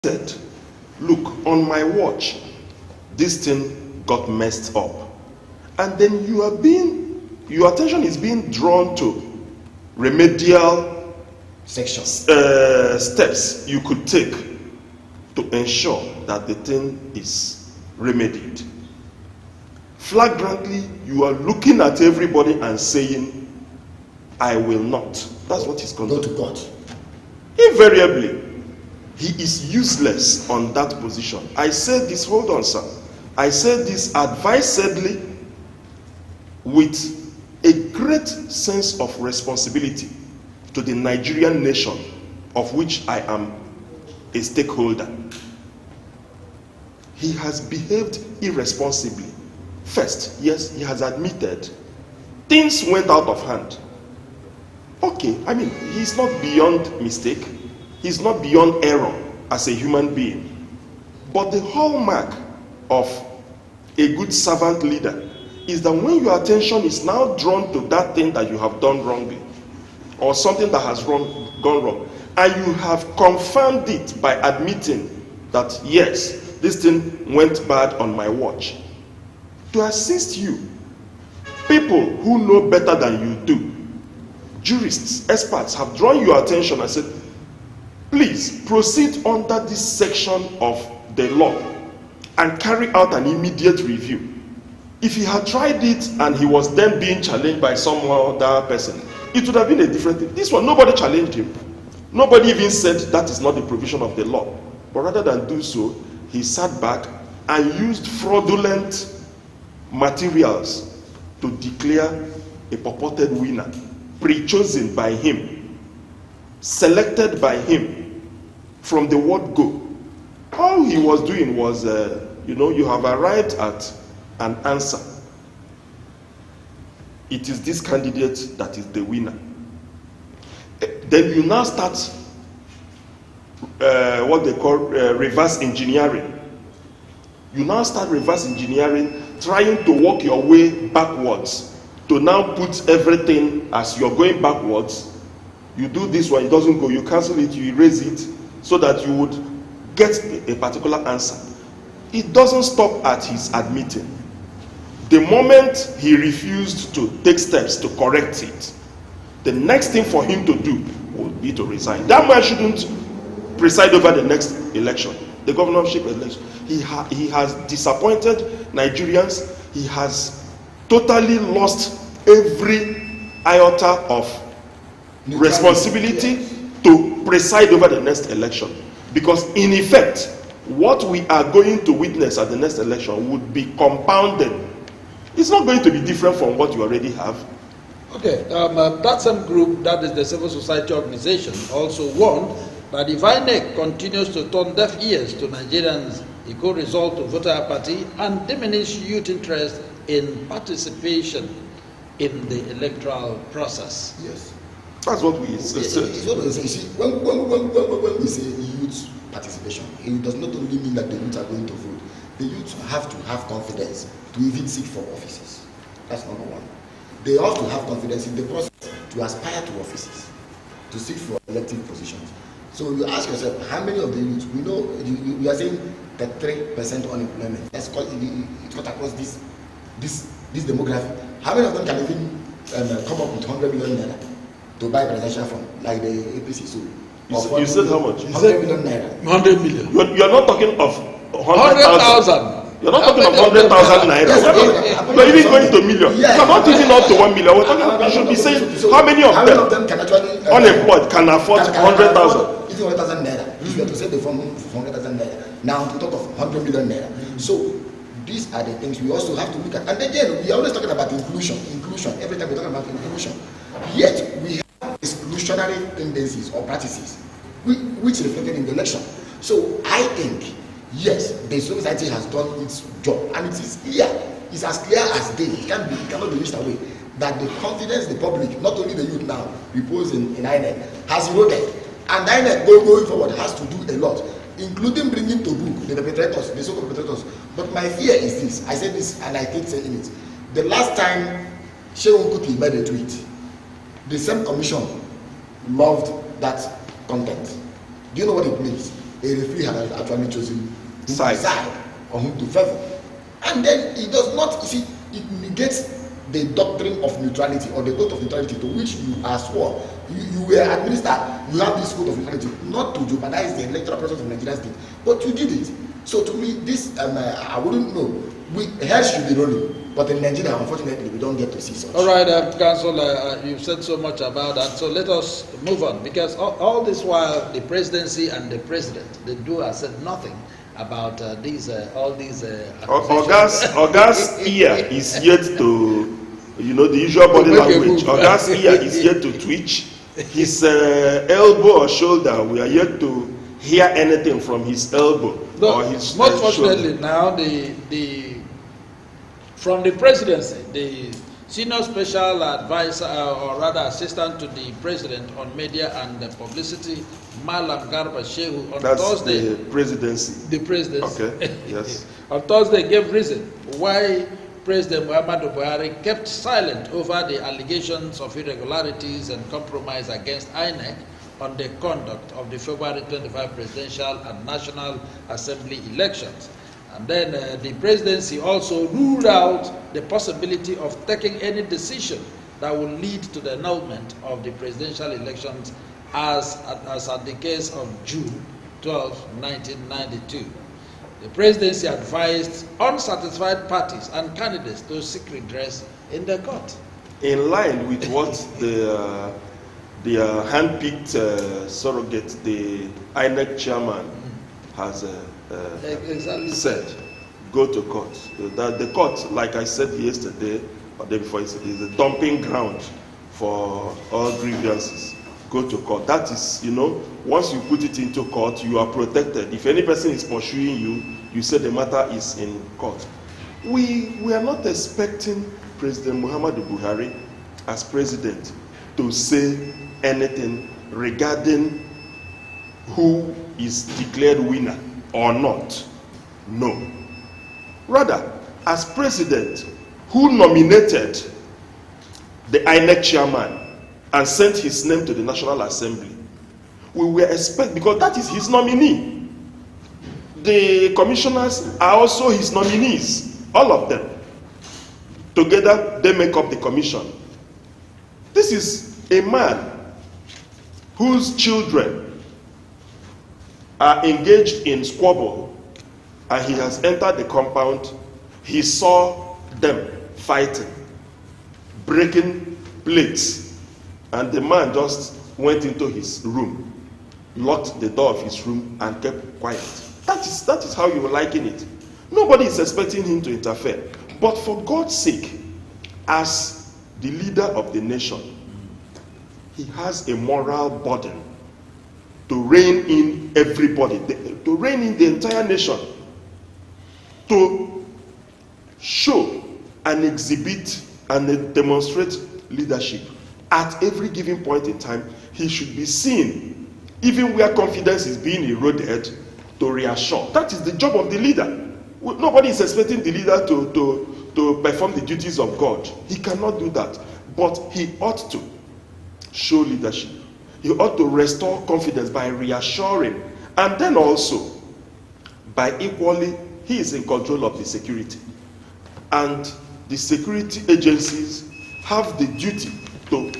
said, look, on my watch, this thing got messed up. And then your attention is being drawn to remedial steps you could take to ensure that the thing is remedied. Flagrantly, you are looking at everybody and saying, I will not. That's what he's going to do. God. Invariably, he is useless on that position. I said this, hold on, sir. I said this advisedly with a great sense of responsibility to the Nigerian nation, of which I am a stakeholder. He has behaved irresponsibly. First, yes, he has admitted things went out of hand. Okay, I mean, he's not beyond mistake. He's not beyond error as a human being. But the hallmark of a good servant leader is that when your attention is now drawn to that thing that you have done wrongly, or something that has gone wrong, and you have confirmed it by admitting that, yes, this thing went bad on my watch, to assist you, people who know better than you do, jurists, experts, have drawn your attention and said, please proceed under this section of the law and carry out an immediate review. If he had tried it and he was then being challenged by some other person, it would have been a different thing. This one, nobody challenged him. Nobody even said that is not the provision of the law. But rather than do so, he sat back and used fraudulent materials to declare a purported winner, pre-chosen by him, selected by him from the word go. All he was doing was, you have arrived at an answer. It is this candidate that is the winner. Then you now start what they call reverse engineering. You now start reverse engineering, trying to work your way backwards to now put everything as you're going backwards. You do this one, it doesn't go, you cancel it, you erase it, so that you would get a particular answer. It doesn't stop at his admitting. The moment he refused to take steps to correct it, the next thing for him to do would be to resign. That man shouldn't preside over the next election, the governorship election. He has disappointed Nigerians. He has totally lost every iota of responsibility to preside over the next election. Because in effect, what we are going to witness at the next election would be compounded. It's not going to be different from what you already have. Okay, that same group, that is the civil society organization, also warned that if Inec continues to turn deaf ears to Nigerians, it could result to voter apathy and diminish youth interest in participation in the electoral process. Yes. That's what we said. When we say youth participation, it does not only mean that the youth are going to vote. The youth have to have confidence to even seek for offices. That's number one. They have to have confidence in the process to aspire to offices, to seek for elective positions. So you ask yourself, how many of the youth, we know, we are saying that 3% unemployment. That's called, it's got across this demography. How many of them can even come up with 100 million naira to buy presidential fund, like the APC? So you said how much? 100 million naira. 100 million. You are not talking of 100,000. You're not talking of 100,000 naira. You're even going to million. Yes. You're not even up to 1 million. We're talking. You should be saying how many of them can actually unemployed can afford 100,000. Even 100,000 naira. If you have to say the form for 100,000 naira, now to talk of 100 million naira. So these are the things we also have to look at. And again, we are always talking about inclusion. Every time we're talking about inclusion, yet we have exclusionary tendencies or practices which reflected in the election. So I think, yes, the society has done its job, and it is clear, it's as clear as day, it cannot be wished away, that the confidence the public, not only the youth now, repose in Inec, has eroded. And Inec going forward has to do a lot, including bringing to book the perpetrators, the so-called perpetrators. But my fear is this, I said this and I keep saying it. The last time Shehu Kuti made a tweet, the same commission loved that content. Do you know what it means? a referee had actually chosen side or whom to favor. And then it does not, you see, it negates the doctrine of neutrality or the oath of neutrality to which you are sworn. You were administered, you have this oath of neutrality, not to jeopardize the electoral process of Nigerian state, but you did it. So to me, this, I wouldn't know. Heads should be rolling, but in Nigeria, unfortunately, we don't get to see such. All right, Council, you've said so much about that, so let us move on, because all this while, the presidency and the president, the duo have said nothing about all these Oga's ear is yet to, the usual body language. Oga's ear is yet to twitch. His elbow or shoulder, we are yet to hear anything from his elbow or his most fortunately shoulder. now, from the presidency, the senior special advisor, or rather assistant to the president on media and publicity, Malam Garba Shehu, on That's Thursday. the presidency. The presidency. Okay, yes. On Thursday gave reason why President Muhammadu Buhari kept silent over the allegations of irregularities and compromise against Inec on the conduct of the February 25 presidential and National Assembly elections. And then the presidency also ruled out the possibility of taking any decision that will lead to the annulment of the presidential elections as at the case of June 12, 1992. The presidency advised unsatisfied parties and candidates to seek redress in the court. In line with what the hand-picked surrogate, the Inec chairman, has exactly said, go to court. The court, like I said yesterday or the day before, is a dumping ground for all grievances. Go to court. That is, once you put it into court, you are protected. If any person is pursuing you, you say the matter is in court. We are not expecting President Muhammadu Buhari as president to say anything regarding who is declared winner or not. No. Rather, as president, who nominated the INEC chairman and sent his name to the National Assembly, we were expect, because that is his nominee. The commissioners are also his nominees, all of them. Together, they make up the commission. This is a man whose children are engaged in squabble, and he has entered the compound. He saw them fighting, breaking plates, and the man just went into his room, locked the door of his room, and kept quiet. That is how you liken it. Nobody is expecting him to interfere. But for God's sake, as the leader of the nation, he has a moral burden to rein in everybody, to rein in the entire nation, to show and exhibit and demonstrate leadership. At every given point in time, he should be seen, even where confidence is being eroded, to reassure. That is the job of the leader. Nobody is expecting the leader to perform the duties of God. He cannot do that. But he ought to show leadership. He ought to restore confidence by reassuring. And then also, by equally, he is in control of the security. And the security agencies have the duty to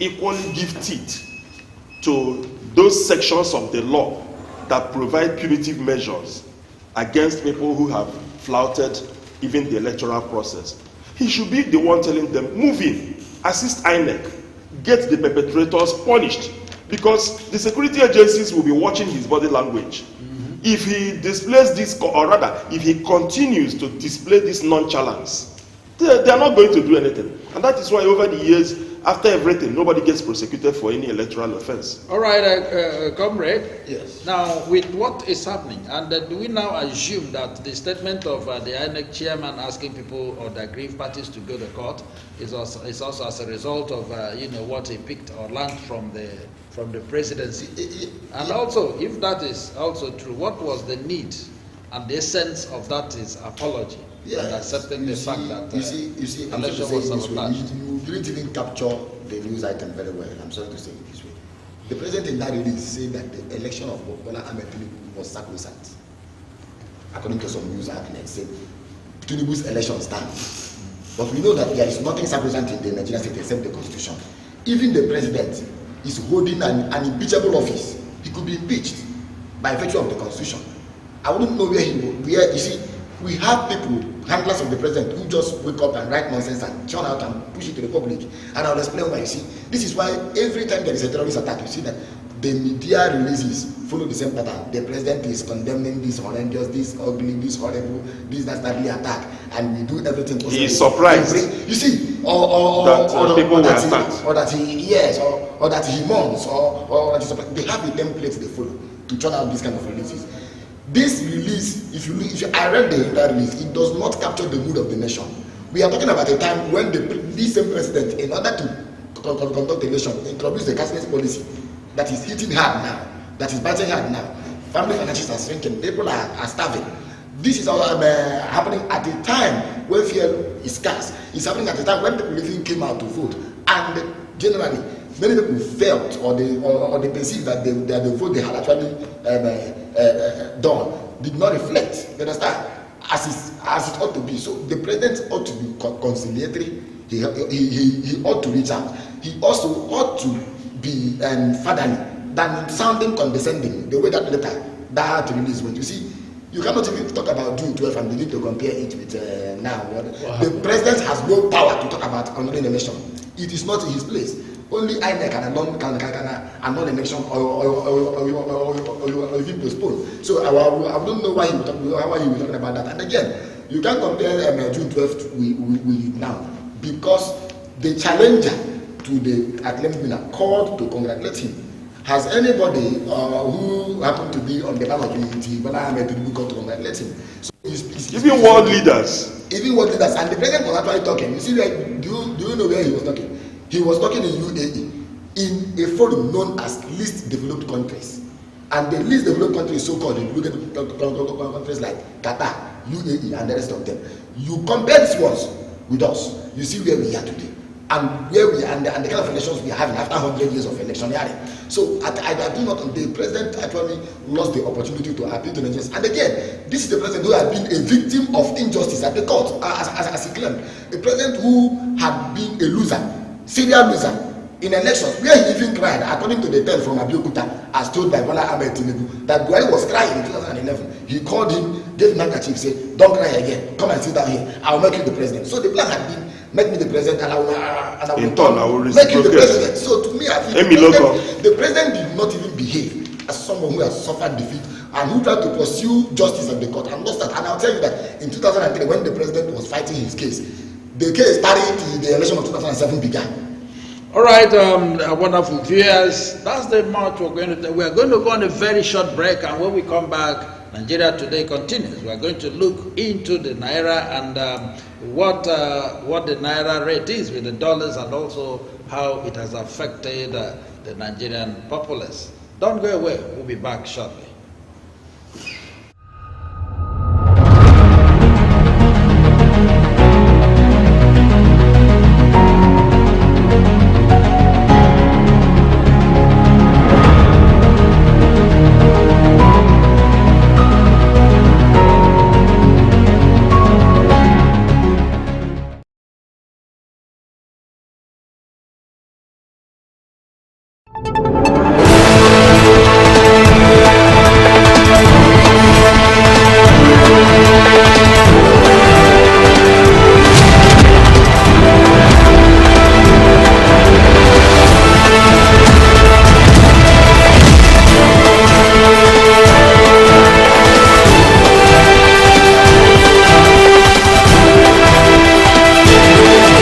equally give teeth to those sections of the law that provide punitive measures against people who have flouted even the electoral process. He should be the one telling them, move in, assist INEC, get the perpetrators punished, because the security agencies will be watching his body language. Mm-hmm. If he displays this, or rather, if he continues to display this nonchalance, they are not going to do anything. And that is why over the years, after everything, nobody gets prosecuted for any electoral offense. All right, comrade. Yes. Now, with what is happening, and do we now assume that the statement of the INEC chairman asking people or the aggrieved parties to go to court is also as a result of what he picked or learned from the presidency? And also, if that is also true, what was the need and the essence of that is apology? Yeah, and accepting the fact that you see, I'm sorry to say it this way. You didn't even capture the news item very well. I'm sorry to say it this way. The president in that release said that the election of Bola Ahmed Tinubu was sacrosanct. According to some news outlets, said Tinubu's election stands. But we know that there is nothing sacrosanct in the Nigerian state except the constitution. Even the president is holding an impeachable office. He could be impeached by virtue of the constitution. I wouldn't know where you see, we have people, handlers of the president, who just wake up and write nonsense and churn out and push it to the public. And I'll explain why. You see, this is why every time there is a terrorist attack, you see that the media releases follow the same pattern. The president is condemning this horrendous, this ugly, this horrible, this deadly attack, and we do everything possible. He is surprised. You see, or that he mourns, or that he's surprised. They have a template they follow to churn out this kind of releases. This release, I read the entire release, it does not capture the mood of the nation. We are talking about a time when this same president, in order to conduct the election, introduced the cashless policy that is hitting hard now, that is biting hard now. Family finances are shrinking, people are starving. This is happening at a time when fuel is scarce. It's happening at a time when people even came out to vote. And generally, many people felt or they perceived that the vote they had actually done did not reflect, you understand, as it ought to be. So the president ought to be conciliatory. He ought to reach out. He also ought to be fatherly than sounding condescending, the way that letter that release went. You see, you cannot even talk about June 12 and begin to compare it with now. The president has no power to talk about another election. It is not in his place. Only Inec can annul election or even postpone. So I don't know why he was talking about that. And again, you can't compare June 12 with now, because the challenger to the academic winner called to congratulate him. Has anybody who happened to be on the ballot called to congratulate him? So even world leaders. Even world leaders. And the president was actually talking. You see, do you know where he was talking? He was talking in UAE, in a forum known as least developed countries. And the least developed countries, so-called, including countries like Qatar, UAE, and the rest of them. You compare these ones with us, you see where we are today. And where we and the kind of elections we are having after 100 years of electioneering. So I do not. The president actually lost the opportunity to appeal to Nigerians. And again, this is the president who had been a victim of injustice at the court, as he claimed. A president who had been a loser, serial loser in elections, where he even cried, according to the tale from Abiyokuta, as told by Bola Ahmed Tinubu, that Buhari was crying in 2011. He called him, gave him handkerchief, said, "Don't cry again. Come and sit down here. I will make you the president." So the plan had been, make me the president, and I will make you the president. So to me, I think the president did not even behave as someone who has suffered defeat and who tried to pursue justice at the court and lost that. And I'll tell you that in 2003, when the president was fighting his case, the case started till the election of 2007 began. All right, wonderful viewers. That's the much we're going to do. We're going to go on a very short break, and when we come back, Nigeria Today continues. We're going to look into the naira and what the naira rate is with the dollars, and also how it has affected the Nigerian populace. Don't go away. We'll be back shortly.